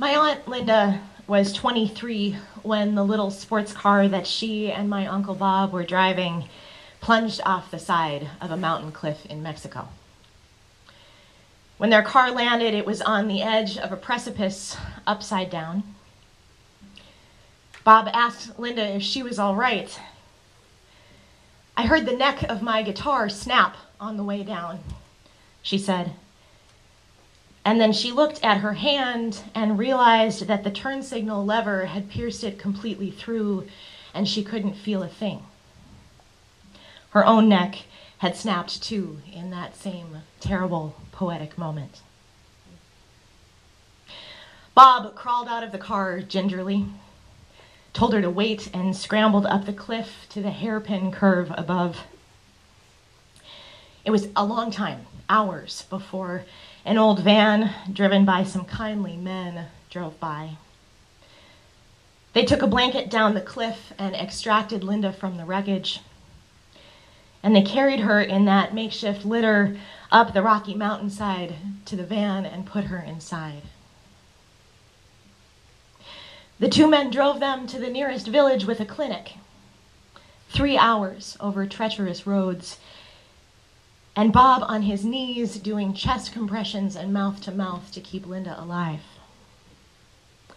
My Aunt Linda was 23 when the little sports car that she and my Uncle Bob were driving plunged off the side of a mountain cliff in Mexico. When their car landed, it was on the edge of a precipice upside down. Bob asked Linda if she was all right. "I heard the neck of my guitar snap on the way down," she said. And then she looked at her hand and realized that the turn signal lever had pierced it completely through, and she couldn't feel a thing. Her own neck had snapped too in that same terrible, poetic moment. Bob crawled out of the car gingerly, told her to wait, and scrambled up the cliff to the hairpin curve above. It was a long time, hours, before an old van driven by some kindly men drove by. They took a blanket down the cliff and extracted Linda from the wreckage. And they carried her in that makeshift litter up the rocky mountainside to the van and put her inside. The two men drove them to the nearest village with a clinic. 3 hours over treacherous roads, and Bob on his knees doing chest compressions and mouth to keep Linda alive.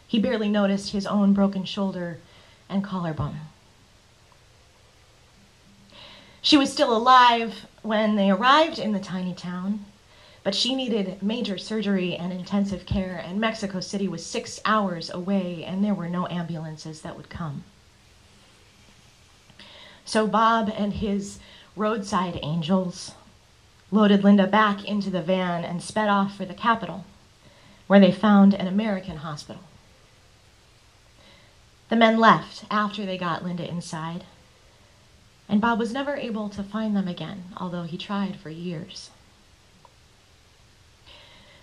He barely noticed his own broken shoulder and collarbone. She was still alive when they arrived in the tiny town, but she needed major surgery and intensive care, and Mexico City was 6 hours away, and there were no ambulances that would come. So Bob and his roadside angels loaded Linda back into the van and sped off for the capital, where they found an American hospital. The men left after they got Linda inside, and Bob was never able to find them again, although he tried for years.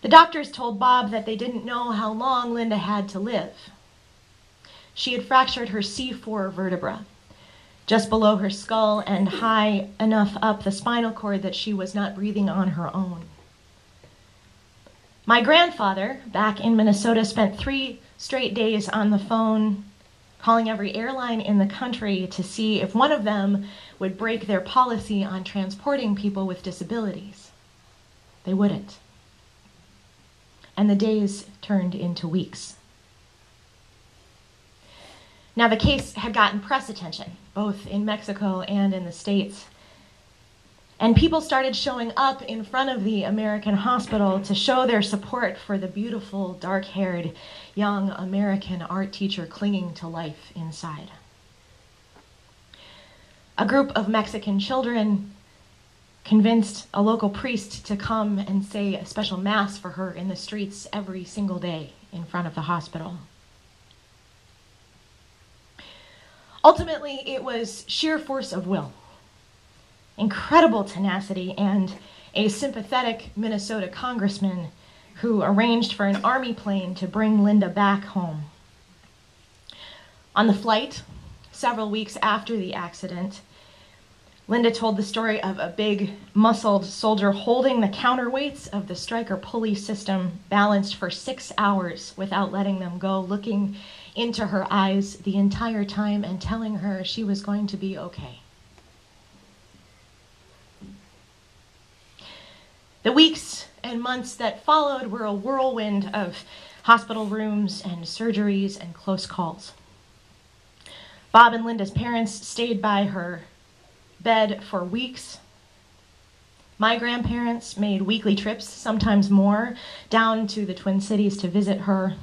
The doctors told Bob that they didn't know how long Linda had to live. She had fractured her C4 vertebra, just below her skull and high enough up the spinal cord that she was not breathing on her own. My grandfather, back in Minnesota, spent 3 straight days on the phone calling every airline in the country to see if one of them would break their policy on transporting people with disabilities. They wouldn't. And the days turned into weeks. Now, the case had gotten press attention, both in Mexico and in the States. And people started showing up in front of the American hospital to show their support for the beautiful, dark-haired, young American art teacher clinging to life inside. A group of Mexican children convinced a local priest to come and say a special mass for her in the streets every single day in front of the hospital. Ultimately, it was sheer force of will, incredible tenacity, and a sympathetic Minnesota congressman who arranged for an army plane to bring Linda back home. On the flight, several weeks after the accident, Linda told the story of a big, muscled soldier holding the counterweights of the striker pulley system balanced for 6 hours without letting them go, looking into her eyes the entire time and telling her she was going to be okay. The weeks and months that followed were a whirlwind of hospital rooms and surgeries and close calls. Bob and Linda's parents stayed by her bed for weeks. My grandparents made weekly trips, sometimes more, down to the Twin Cities to visit her.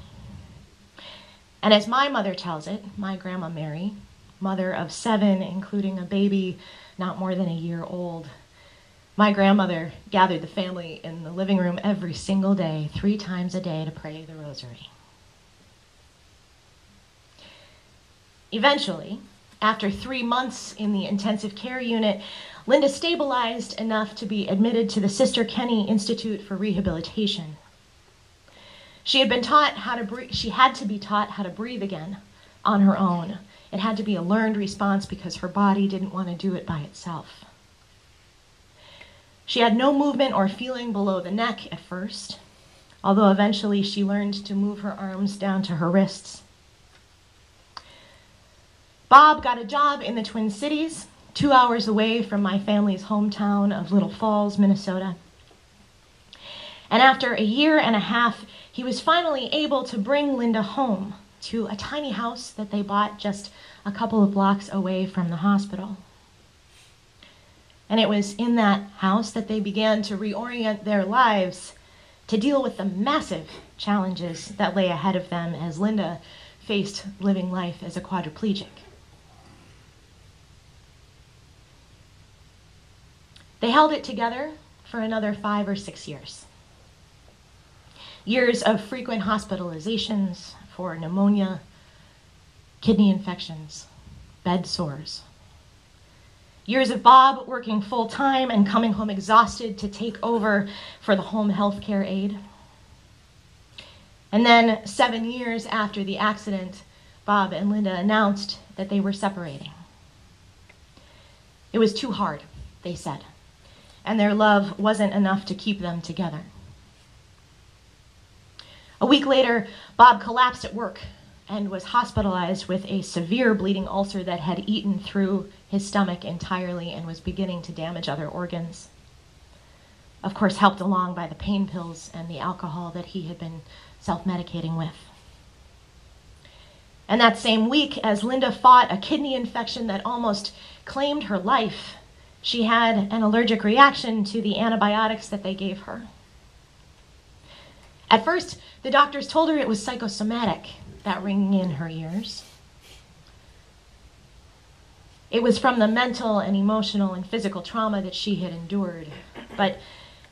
And as my mother tells it, my Grandma Mary, mother of 7, including a baby not more than a year old, my grandmother gathered the family in the living room every single day, 3 times a day, to pray the rosary. Eventually, after 3 months in the intensive care unit, Linda stabilized enough to be admitted to the Sister Kenny Institute for Rehabilitation. She had been taught how to breathe. She had to be taught how to breathe again on her own. It had to be a learned response because her body didn't want to do it by itself. She had no movement or feeling below the neck at first. although eventually she learned to move her arms down to her wrists. Bob got a job in the Twin Cities, 2 hours away from my family's hometown of Little Falls, Minnesota. And after a year and a half, he was finally able to bring Linda home to a tiny house that they bought just a couple of blocks away from the hospital. And it was in that house that they began to reorient their lives to deal with the massive challenges that lay ahead of them as Linda faced living life as a quadriplegic. They held it together for another 5 or 6 years. Years of frequent hospitalizations for pneumonia, kidney infections, bed sores. Years of Bob working full-time and coming home exhausted to take over for the home health care aide. And then 7 years after the accident, Bob and Linda announced that they were separating. It was too hard, they said, and their love wasn't enough to keep them together. A week later, Bob collapsed at work and was hospitalized with a severe bleeding ulcer that had eaten through his stomach entirely and was beginning to damage other organs. Of course, helped along by the pain pills and the alcohol that he had been self-medicating with. And that same week, as Linda fought a kidney infection that almost claimed her life, she had an allergic reaction to the antibiotics that they gave her. At first, the doctors told her it was psychosomatic, that ringing in her ears. It was from the mental and emotional and physical trauma that she had endured. But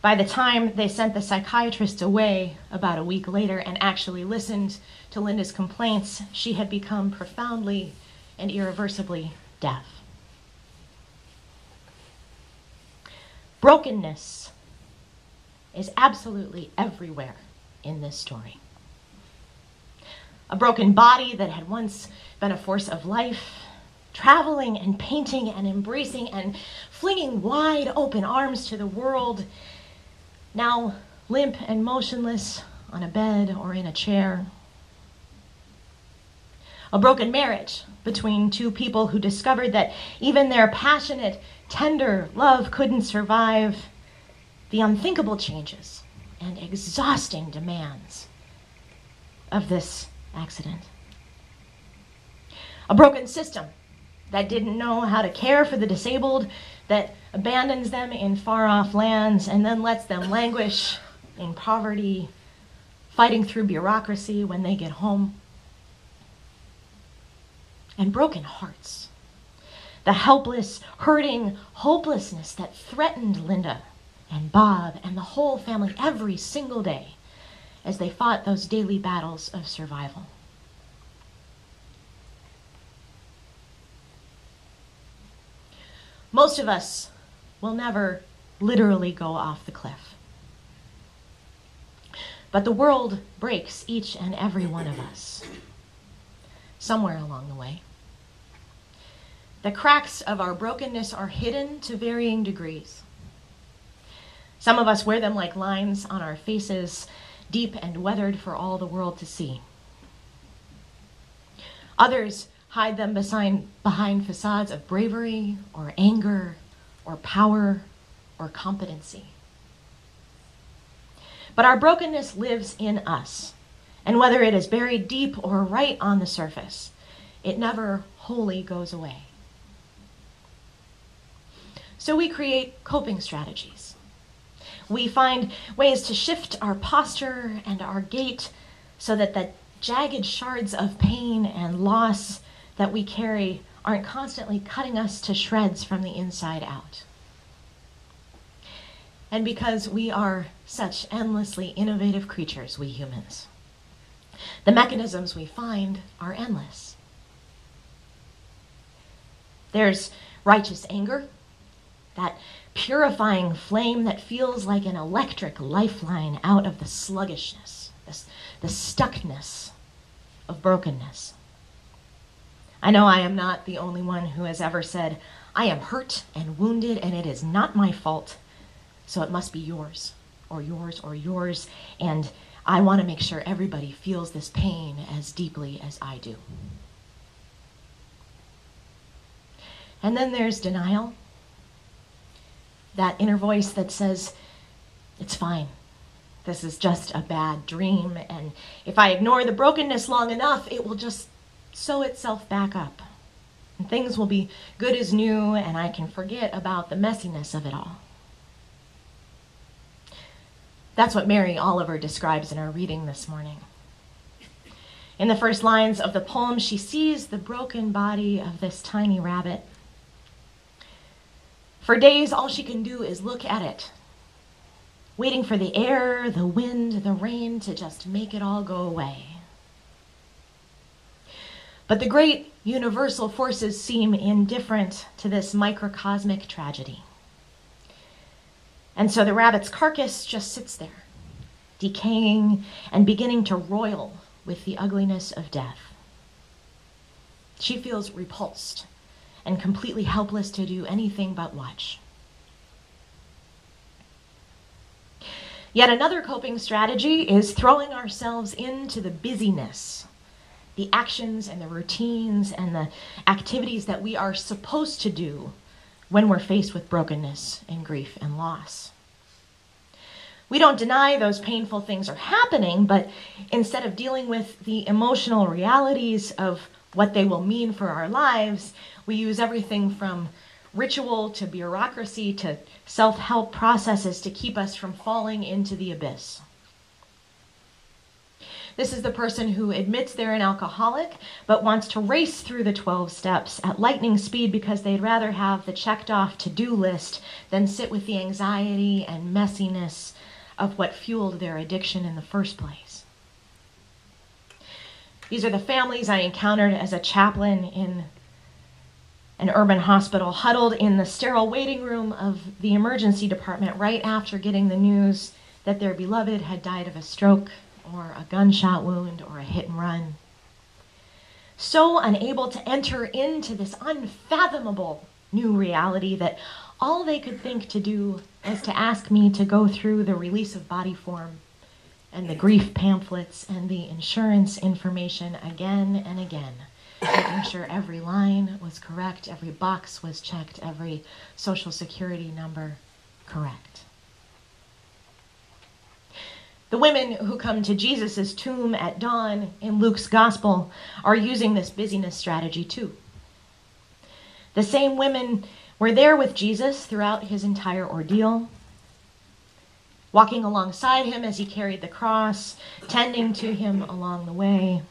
by the time they sent the psychiatrist away about a week later and actually listened to Linda's complaints, she had become profoundly and irreversibly deaf. Brokenness is absolutely everywhere in this story. A broken body that had once been a force of life, traveling and painting and embracing and flinging wide open arms to the world, now limp and motionless on a bed or in a chair. A broken marriage between two people who discovered that even their passionate, tender love couldn't survive the unthinkable changes and exhausting demands of this accident. A broken system that didn't know how to care for the disabled, that abandons them in far-off lands and then lets them languish in poverty, fighting through bureaucracy when they get home. And broken hearts. The helpless, hurting hopelessness that threatened Linda and Bob and the whole family every single day as they fought those daily battles of survival. Most of us will never literally go off the cliff. But the world breaks each and every one of us somewhere along the way. The cracks of our brokenness are hidden to varying degrees. Some of us wear them like lines on our faces, deep and weathered for all the world to see. Others hide them behind facades of bravery or anger or power or competency. But our brokenness lives in us, and whether it is buried deep or right on the surface, it never wholly goes away. So we create coping strategies. We find ways to shift our posture and our gait so that the jagged shards of pain and loss that we carry aren't constantly cutting us to shreds from the inside out. And because we are such endlessly innovative creatures, we humans, the mechanisms we find are endless. There's righteous anger, that purifying flame that feels like an electric lifeline out of the sluggishness, the stuckness of brokenness. I know I am not the only one who has ever said, I am hurt and wounded and it is not my fault, so it must be yours, or yours, or yours, and I want to make sure everybody feels this pain as deeply as I do. And then there's denial, that inner voice that says, it's fine. This is just a bad dream, and if I ignore the brokenness long enough, it will just sew itself back up. And things will be good as new, and I can forget about the messiness of it all. That's what Mary Oliver describes in our reading this morning. In the first lines of the poem, she sees the broken body of this tiny rabbit. For days, all she can do is look at it, waiting for the air, the wind, the rain to just make it all go away. But the great universal forces seem indifferent to this microcosmic tragedy. And so the rabbit's carcass just sits there, decaying and beginning to roil with the ugliness of death. She feels repulsed and completely helpless to do anything but watch. Yet another coping strategy is throwing ourselves into the busyness, the actions and the routines and the activities that we are supposed to do when we're faced with brokenness and grief and loss. We don't deny those painful things are happening, but instead of dealing with the emotional realities of what they will mean for our lives, we use everything from ritual to bureaucracy to self-help processes to keep us from falling into the abyss. This is the person who admits they're an alcoholic, but wants to race through the 12 steps at lightning speed because they'd rather have the checked off to-do list than sit with the anxiety and messiness of what fueled their addiction in the first place. These are the families I encountered as a chaplain in an urban hospital, huddled in the sterile waiting room of the emergency department right after getting the news that their beloved had died of a stroke or a gunshot wound or a hit and run. So unable to enter into this unfathomable new reality that all they could think to do was to ask me to go through the release of body form and the grief pamphlets and the insurance information again and again, making sure every line was correct, every box was checked, every social security number correct. The women who come to Jesus' tomb at dawn in Luke's gospel are using this busyness strategy too. The same women were there with Jesus throughout his entire ordeal, walking alongside him as he carried the cross, tending to him along the way,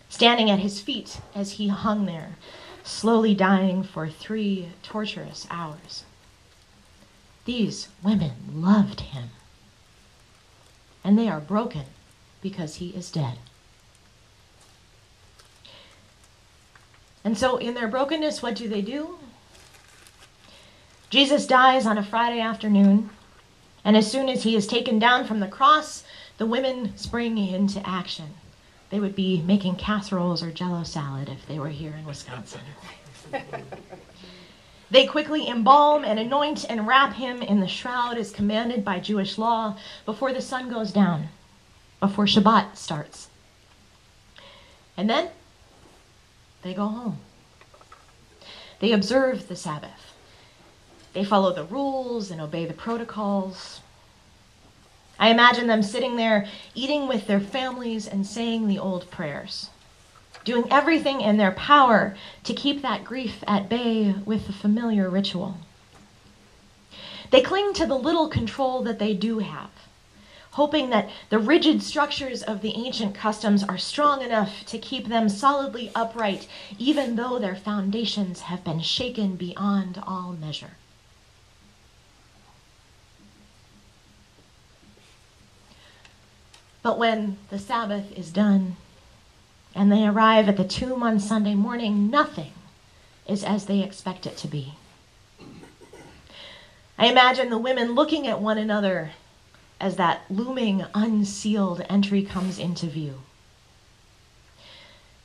standing at his feet as he hung there, slowly dying for 3 torturous hours. These women loved him, and they are broken because he is dead. And so in their brokenness, what do? Jesus dies on a Friday afternoon, and as soon as he is taken down from the cross, the women spring into action. They would be making casseroles or Jell-O salad if they were here in Wisconsin. They quickly embalm and anoint and wrap him in the shroud as commanded by Jewish law before the sun goes down, before Shabbat starts. And then they go home. They observe the Sabbath. They follow the rules and obey the protocols. I imagine them sitting there eating with their families and saying the old prayers, doing everything in their power to keep that grief at bay with the familiar ritual. They cling to the little control that they do have, hoping that the rigid structures of the ancient customs are strong enough to keep them solidly upright, even though their foundations have been shaken beyond all measure. But when the Sabbath is done and they arrive at the tomb on Sunday morning, nothing is as they expect it to be. I imagine the women looking at one another as that looming, unsealed entry comes into view.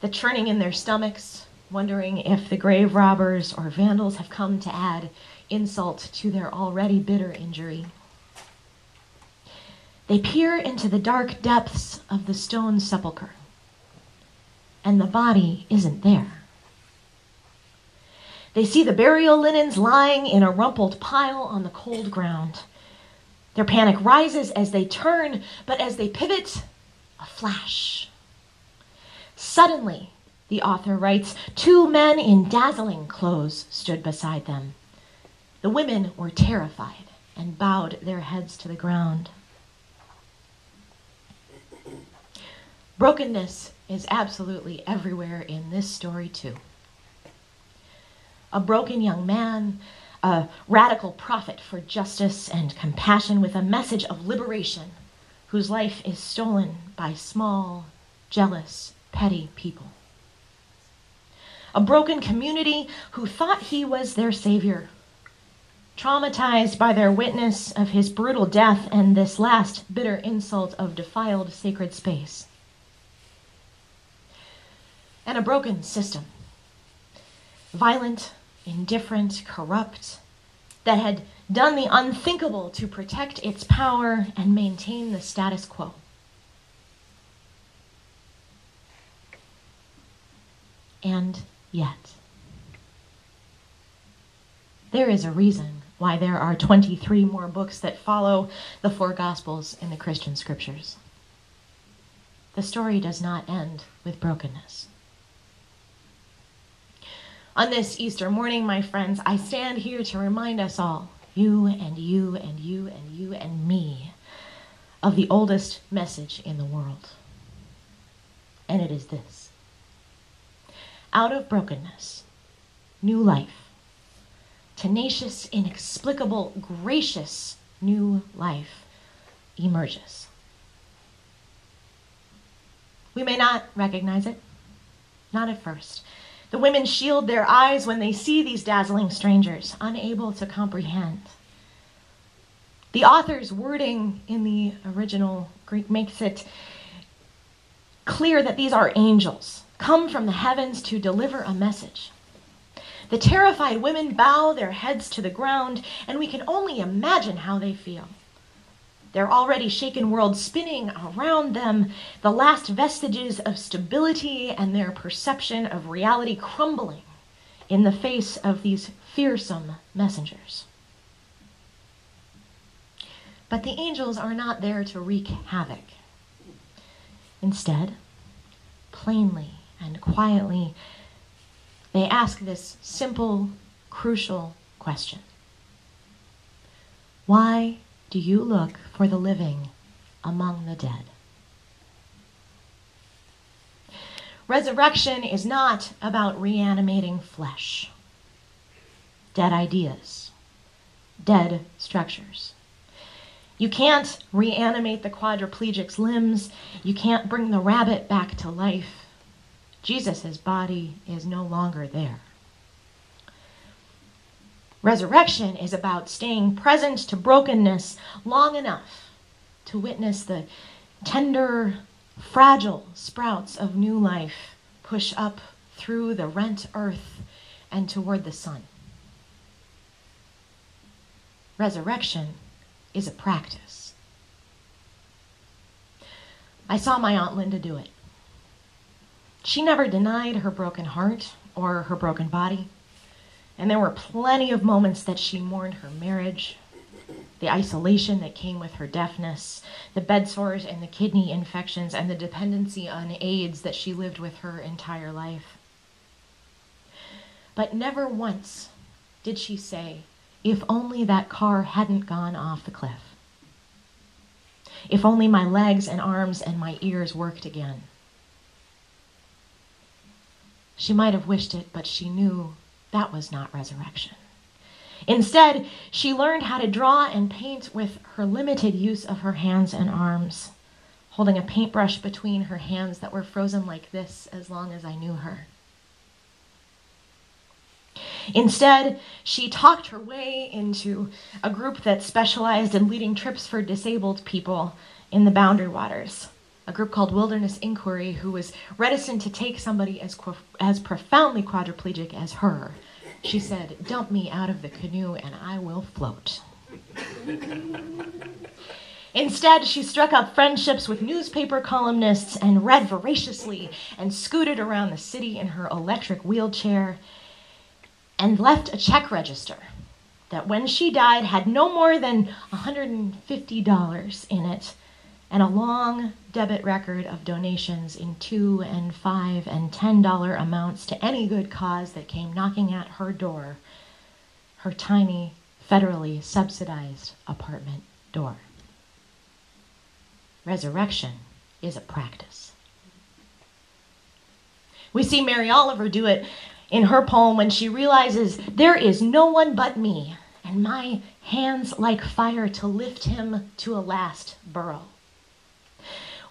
The churning in their stomachs, wondering if the grave robbers or vandals have come to add insult to their already bitter injury. They peer into the dark depths of the stone sepulchre, and the body isn't there. They see the burial linens lying in a rumpled pile on the cold ground. Their panic rises as they turn, but as they pivot, a flash. Suddenly, the author writes, 2 men in dazzling clothes stood beside them. The women were terrified and bowed their heads to the ground. Brokenness is absolutely everywhere in this story, too. A broken young man, a radical prophet for justice and compassion with a message of liberation, whose life is stolen by small, jealous, petty people. A broken community who thought he was their savior, traumatized by their witness of his brutal death and this last bitter insult of defiled sacred space. And a broken system, violent, indifferent, corrupt, that had done the unthinkable to protect its power and maintain the status quo. And yet, there is a reason why there are 23 more books that follow the 4 Gospels in the Christian scriptures. The story does not end with brokenness. On this Easter morning, my friends, I stand here to remind us all, you and you and you and you and me, of the oldest message in the world. And it is this: out of brokenness, new life, tenacious, inexplicable, gracious new life emerges. We may not recognize it, not at first. The women shield their eyes when they see these dazzling strangers, unable to comprehend. The author's wording in the original Greek makes it clear that these are angels, come from the heavens to deliver a message. The terrified women bow their heads to the ground, and we can only imagine how they feel. Their already shaken world spinning around them, the last vestiges of stability and their perception of reality crumbling in the face of these fearsome messengers. But the angels are not there to wreak havoc. Instead, plainly and quietly, they ask this simple, crucial question: why do you look for the living among the dead? Resurrection is not about reanimating flesh, dead ideas, dead structures. You can't reanimate the quadriplegic's limbs. You can't bring the rabbit back to life. Jesus' body is no longer there. Resurrection is about staying present to brokenness long enough to witness the tender, fragile sprouts of new life push up through the rent earth and toward the sun. Resurrection is a practice. I saw my Aunt Linda do it. She never denied her broken heart or her broken body. And there were plenty of moments that she mourned her marriage, the isolation that came with her deafness, the bed sores and the kidney infections, and the dependency on aids that she lived with her entire life. But never once did she say, if only that car hadn't gone off the cliff. If only my legs and arms and my ears worked again. She might have wished it, but she knew that was not resurrection. Instead, she learned how to draw and paint with her limited use of her hands and arms, holding a paintbrush between her hands that were frozen like this as long as I knew her. Instead, she talked her way into a group that specialized in leading trips for disabled people in the Boundary Waters, a group called Wilderness Inquiry, who was reticent to take somebody as profoundly quadriplegic as her. She said, "Dump me out of the canoe and I will float." Instead, she struck up friendships with newspaper columnists and read voraciously and scooted around the city in her electric wheelchair and left a check register that when she died had no more than $150 in it and a long debit record of donations in $2 and $5 and $10 amounts to any good cause that came knocking at her door, her tiny, federally subsidized apartment door. Resurrection is a practice. We see Mary Oliver do it in her poem when she realizes there is no one but me, and my hands like fire to lift him to a last burrow.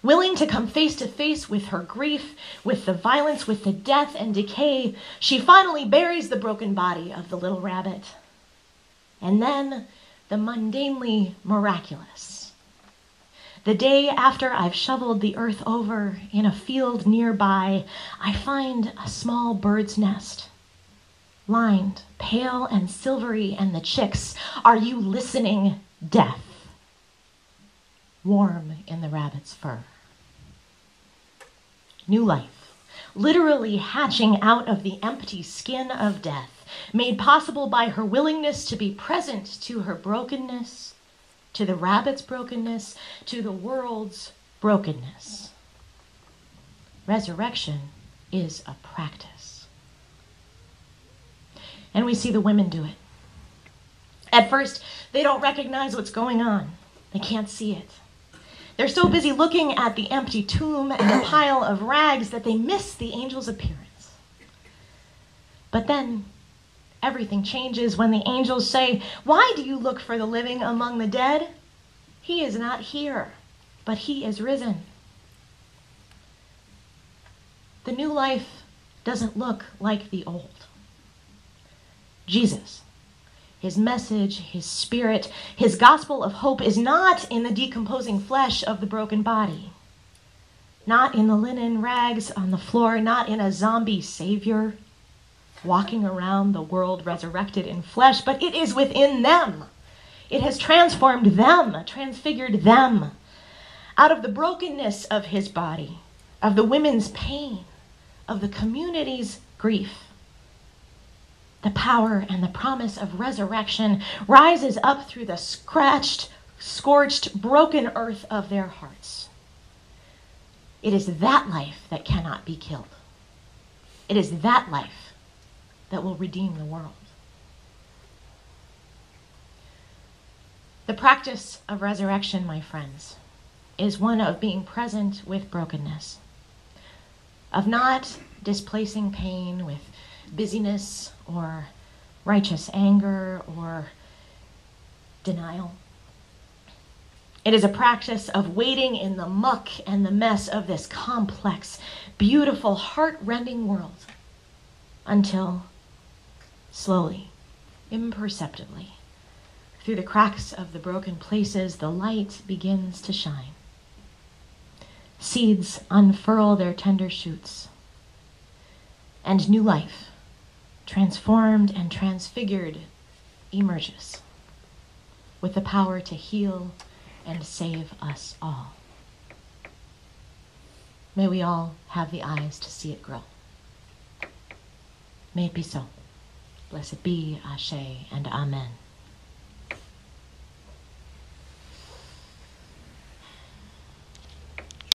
Willing to come face to face with her grief, with the violence, with the death and decay, she finally buries the broken body of the little rabbit. And then the mundanely miraculous. The day after I've shoveled the earth over in a field nearby, I find a small bird's nest, lined, pale and silvery, and the chicks, are you listening, death, warm in the rabbit's fur. New life, literally hatching out of the empty skin of death, made possible by her willingness to be present to her brokenness, to the rabbit's brokenness, to the world's brokenness. Resurrection is a practice. And we see the women do it. At first, they don't recognize what's going on. They can't see it. They're so busy looking at the empty tomb and the pile of rags that they miss the angel's appearance. But then everything changes when the angels say, "Why do you look for the living among the dead? He is not here, but he is risen." The new life doesn't look like the old. Jesus, his message, his spirit, his gospel of hope is not in the decomposing flesh of the broken body, not in the linen rags on the floor, not in a zombie savior walking around the world resurrected in flesh, but it is within them. It has transformed them, transfigured them. Out of the brokenness of his body, of the women's pain, of the community's grief, the power and the promise of resurrection rises up through the scratched, scorched, broken earth of their hearts. It is that life that cannot be killed. It is that life that will redeem the world. The practice of resurrection, my friends, is one of being present with brokenness, of not displacing pain with busyness or righteous anger or denial. It is a practice of waiting in the muck and the mess of this complex, beautiful, heart-rending world until, slowly, imperceptibly, through the cracks of the broken places, the light begins to shine. Seeds unfurl their tender shoots, and new life, transformed and transfigured, emerges with the power to heal and save us all. May we all have the eyes to see it grow. May it be so. Blessed be, Ashe, and Amen.